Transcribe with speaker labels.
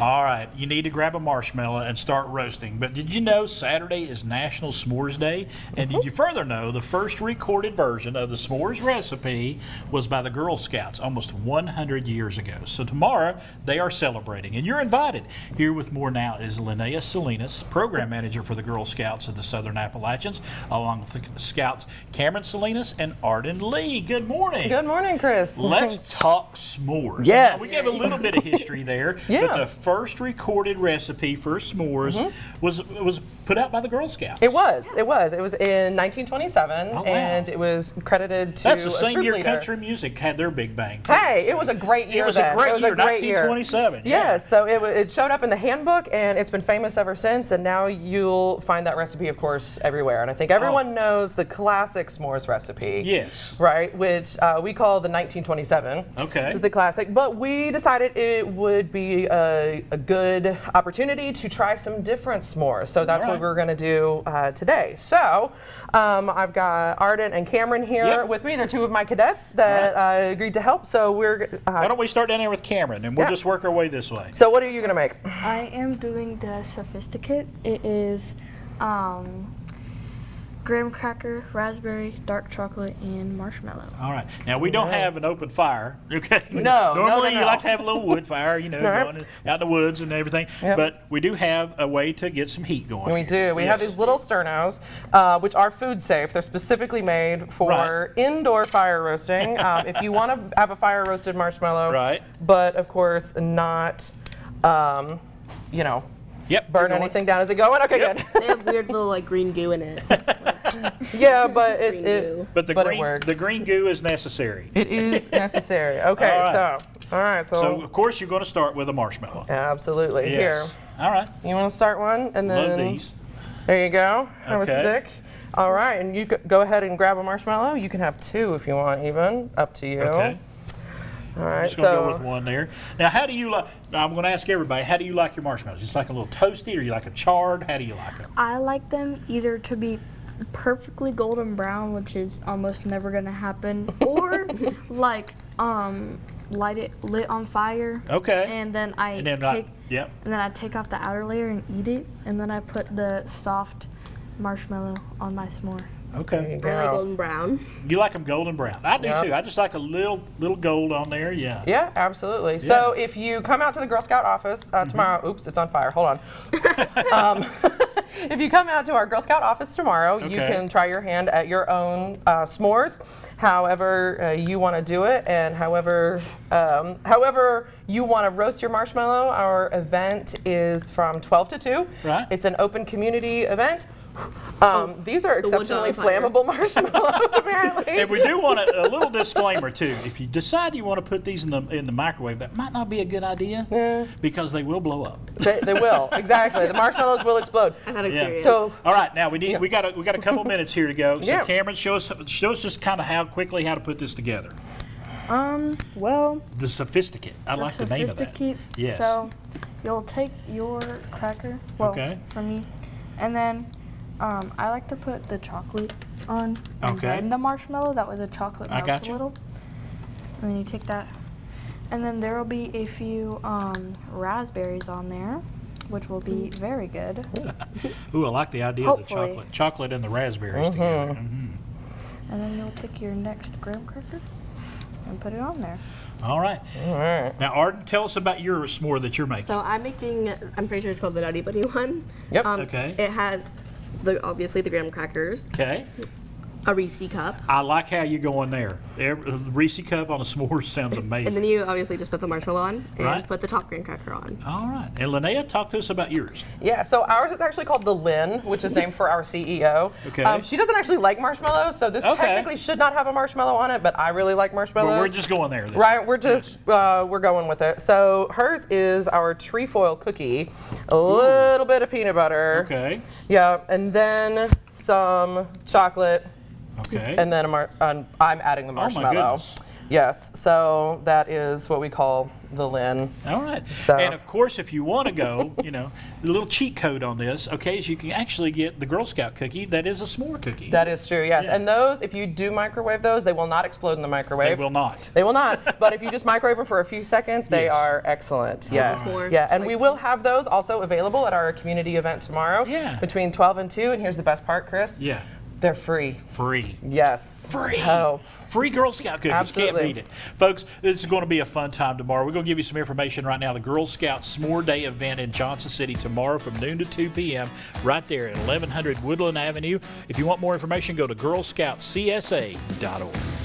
Speaker 1: All right, you need to grab a marshmallow and start roasting. But did you know Saturday is National S'mores Day? And did you further know the first recorded version of the s'mores recipe was by the Girl Scouts almost 100 years ago? So tomorrow they are celebrating, and you're invited. Here with more now is Lynea Salinas, Program Manager for the Girl Scouts of the Southern Appalachians, along with the Scouts Camryn Salinas and Arden Lee. Good morning.
Speaker 2: Good morning, Chris.
Speaker 1: Let's talk s'mores.
Speaker 2: Yes.
Speaker 1: Now, we gave a little bit of history there,
Speaker 2: Yeah.
Speaker 1: but the first recorded recipe for s'mores was put out by the Girl Scouts.
Speaker 2: It was. It was in 1927,
Speaker 1: wow.
Speaker 2: and it was credited to
Speaker 1: That's the
Speaker 2: a
Speaker 1: same
Speaker 2: troop
Speaker 1: year
Speaker 2: leader.
Speaker 1: country music had their big bang. too.
Speaker 2: Hey, it was a great year.
Speaker 1: It was
Speaker 2: then.
Speaker 1: a great
Speaker 2: it was
Speaker 1: year,
Speaker 2: a great year.
Speaker 1: 1927.
Speaker 2: Yes, so it showed up in the handbook, and it's been famous ever since. And now you'll find that recipe, of course, everywhere. And I think everyone knows the classic s'mores recipe.
Speaker 1: Yes.
Speaker 2: Right, which we call the 1927.
Speaker 1: Okay.
Speaker 2: Is the classic, but we decided it would be a good opportunity to try some different s'mores. So that's what we're going to do today. So I've got Arden and Camryn here with me. They're two of my cadets that agreed to help. So we're.
Speaker 1: Why don't we start down there with Camryn, and we'll just work our way this way.
Speaker 2: So what are you going to make?
Speaker 3: I am doing the sophisticate. It is graham cracker, raspberry, dark chocolate, and marshmallow.
Speaker 1: All right. Now, we don't have an open fire, okay?
Speaker 2: No,
Speaker 1: Normally,
Speaker 2: no.
Speaker 1: you like to have a little wood fire, you know, going out in the woods and everything.
Speaker 2: Yep.
Speaker 1: But we do have a way to get some heat going.
Speaker 2: We do. We have these little sternos, which are food safe. They're specifically made for indoor fire roasting. If you want to have a fire roasted marshmallow, but of course not, you know, burn anything down. Is it going? Okay, good.
Speaker 4: They have weird little like green goo in it.
Speaker 2: Yeah, but
Speaker 1: it
Speaker 2: works.
Speaker 1: The green goo is necessary.
Speaker 2: It is necessary. Okay, all right.
Speaker 1: So of course you're going to start with a marshmallow.
Speaker 2: Absolutely.
Speaker 1: Yes.
Speaker 2: Here.
Speaker 1: All right.
Speaker 2: You want to start one, and then
Speaker 1: love these.
Speaker 2: There you go. Have a
Speaker 1: Okay.
Speaker 2: stick. All right, and you go ahead and grab a marshmallow. You can have two if you want, even up to you.
Speaker 1: Okay.
Speaker 2: All right.
Speaker 1: I'm just going to go with one there. Now, how do you like? I'm going to ask everybody. How do you like your marshmallows? Just like a little toasty, or you like a charred? How do you like them?
Speaker 3: I like them either to be perfectly golden brown, which is almost never gonna happen, or like lit on fire.
Speaker 1: Okay.
Speaker 3: And then I take off the outer layer and eat it, and then I put the soft marshmallow on my s'more.
Speaker 1: Okay.
Speaker 4: I like golden brown.
Speaker 1: You like them golden brown. I do too. I just like a little gold on there. Yeah.
Speaker 2: Yeah, absolutely. Yeah. So if you come out to the Girl Scout office tomorrow, oops, it's on fire. Hold on. If you come out to our Girl Scout office tomorrow, you can try your hand at your own s'mores, however you want to do it, and however you want to roast your marshmallow. Our event is from 12 to 2.
Speaker 1: Right.
Speaker 2: It's an open community event. These are exceptionally flammable marshmallows, apparently.
Speaker 1: And we do want a little disclaimer too. If you decide you want to put these in the microwave, that might not be a good idea because they will blow up.
Speaker 2: They will, exactly. The marshmallows will explode.
Speaker 4: I'm kind of curious.
Speaker 2: So,
Speaker 1: all right, now we got a couple minutes here to go. So Camryn, show us just kind of how to put this together.
Speaker 3: Well,
Speaker 1: the sophisticate. I like the name of that. Yes.
Speaker 3: So you'll take your cracker, for me, and then I like to put the chocolate on and then the marshmallow. That way the chocolate melts a little. And then you take that, and then there will be a few raspberries on there, which will be very good.
Speaker 1: Ooh, I like the idea of the chocolate and the raspberries together.
Speaker 3: And then you'll take your next graham cracker and put it on there.
Speaker 1: All right. Now, Arden, tell us about your s'more that you're making.
Speaker 4: So I'm pretty sure it's called the Nutty Buddy one.
Speaker 2: Yep.
Speaker 4: It has obviously the graham crackers.
Speaker 1: Okay.
Speaker 4: A Reese cup.
Speaker 1: I like how you go in there. The Reese cup on a s'more sounds amazing.
Speaker 4: And then you obviously just put the marshmallow on and put the top graham cracker on.
Speaker 1: All right. And Lynea, talk to us about yours.
Speaker 2: Yeah, so ours is actually called the Lynn, which is named for our CEO.
Speaker 1: Okay.
Speaker 2: She doesn't actually like marshmallows, so this technically should not have a marshmallow on it, but I really like marshmallows.
Speaker 1: But we're just going there.
Speaker 2: Right, we're just, we're going with it. So hers is our trefoil cookie, a little bit of peanut butter.
Speaker 1: Okay.
Speaker 2: Yeah, and then some chocolate.
Speaker 1: Okay.
Speaker 2: And then I'm adding the marshmallow.
Speaker 1: Oh my goodness.
Speaker 2: Yes, so that is what we call the Lynn.
Speaker 1: All right.
Speaker 2: So.
Speaker 1: And of course, if you want to go, you know, the little cheat code on this, okay, is you can actually get the Girl Scout cookie that is a s'more cookie.
Speaker 2: That is true, yes.
Speaker 1: Yeah.
Speaker 2: And those, if you do microwave those, they will not explode in the microwave.
Speaker 1: They will not.
Speaker 2: They will not. But if you just microwave them for a few seconds, they
Speaker 1: Yes.
Speaker 2: are excellent. Yes.
Speaker 4: Right.
Speaker 2: Yeah, and we will have those also available at our community event tomorrow.
Speaker 1: Yeah.
Speaker 2: Between 12 and 2. And here's the best part, Chris.
Speaker 1: Yeah.
Speaker 2: They're free.
Speaker 1: Free.
Speaker 2: Yes.
Speaker 1: Free.
Speaker 2: So,
Speaker 1: Free Girl Scout cookies.
Speaker 2: Absolutely.
Speaker 1: Can't beat it. Folks, this is going to be a fun time tomorrow. We're going to give you some information right now. The Girl Scout S'more Day event in Johnson City tomorrow from noon to 2 p.m. right there at 1100 Woodland Avenue. If you want more information, go to girlscoutcsa.org.